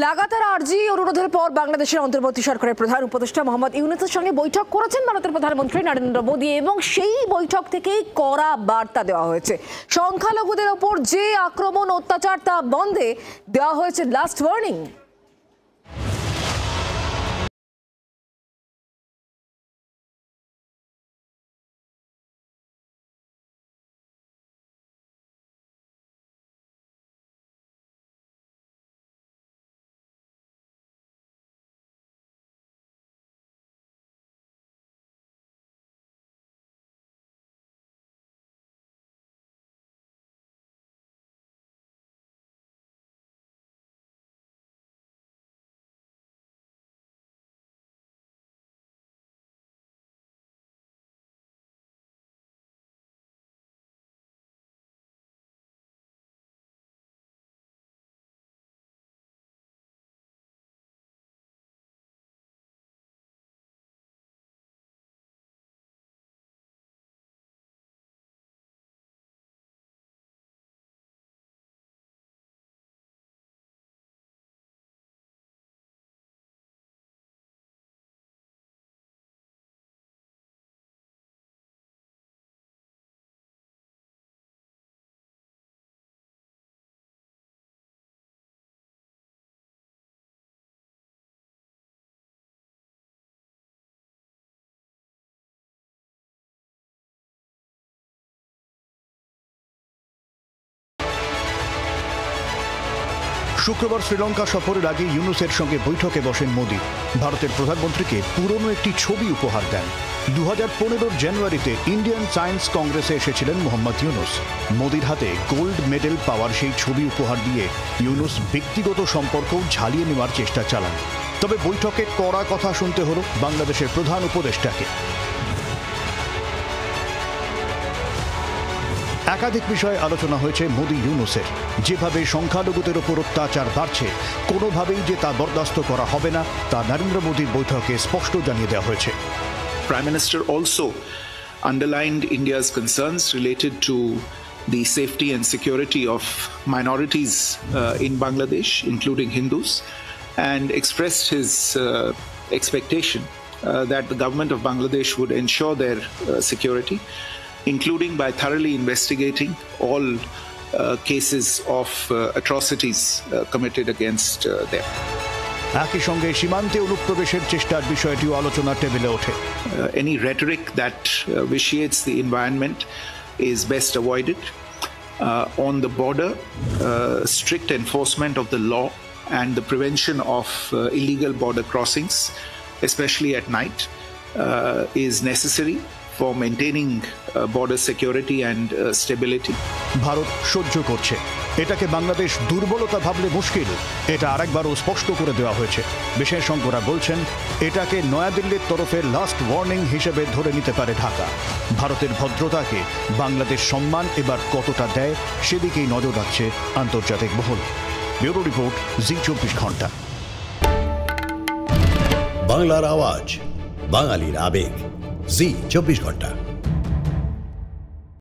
লাগাতার আরজি অনুরোধের পর বাংলাদেশের অন্তর্বর্তী সরকারের প্রধান উপদেষ্টা মোহাম্মদ ইউনূসের সঙ্গে বৈঠক করেছেন ভারতের প্রধানমন্ত্রী নরেন্দ্র মোদী এবং সেই বৈঠক থেকেই কড়া বার্তা দেওয়া হয়েছে। সংখ্যালঘুদের ওপর যে আক্রমণ অত্যাচার তা বন্ধে দেওয়া হয়েছে লাস্ট ওয়ার্নিং। শুক্রবার শ্রীলঙ্কা সফরের আগে ইউনূসের সঙ্গে বৈঠকে বসেন মোদী। ভারতের প্রধানমন্ত্রীকে পুরনো একটি ছবি উপহার দেন। 2015 জানুয়ারিতে ইন্ডিয়ান সায়েন্স কংগ্রেসে এসেছিলেন মোহাম্মদ ইউনূস। মোদীর হাতে গোল্ড মেডেল পাওয়ার সেই ছবি উপহার দিয়ে ইউনূস ব্যক্তিগত সম্পর্কও ঝালিয়ে নেওয়ার চেষ্টা চালান। তবে বৈঠকে কড়া কথা শুনতে হলো বাংলাদেশের প্রধান উপদেষ্টাকে। একাধিক বিষয়ে আলোচনা হয়েছে মোদী ইউনূসের। যেভাবে সংখ্যালঘুদের ওপর অত্যাচার বাড়ছে, কোনোভাবেই যে তা বরদাস্ত করা হবে না তা নরেন্দ্র মোদীর বৈঠকে স্পষ্ট জানিয়ে দেওয়া হয়েছে। Prime Minister also underlined India's concerns related to the safety and security of minorities in Bangladesh, including Hindus, and expressed his expectation that the government of Bangladesh would ensure their security, including by thoroughly investigating all cases of atrocities committed against them. একই সঙ্গে সীমান্তে অনুপ্রবেশের চেষ্টার বিষয়টিও আলোচনার টেবিলে ওঠে। Any rhetoric that vitiates the environment is best avoided. On the border, strict enforcement of the law and the prevention of illegal border crossings, especially at night, is necessary for maintaining border security and stability. Bharat সহ্য করছে, এটাকে বাংলাদেশ দুর্বলতা ভাবলে মুশকিল, এটা আরেকবারও স্পষ্ট করে দেওয়া হয়েছে। বিশেষজ্ঞরা বলছেন এটাকে নয়াদিল্লির তরফে লাস্ট ওয়ার্নিং হিসেবে ধরে নিতে পারে ঢাকা। ভারতের ভদ্রতাকে বাংলাদেশ সম্মান এবার কতটা দেয় সেদিকেই নজর রাখছে আন্তর্জাতিক মহল। ব্যুরো রিপোর্ট, জি24 ঘন্টা। বাংলার আওয়াজ, বাঙালির আবেগ, জি24 ঘন্টা।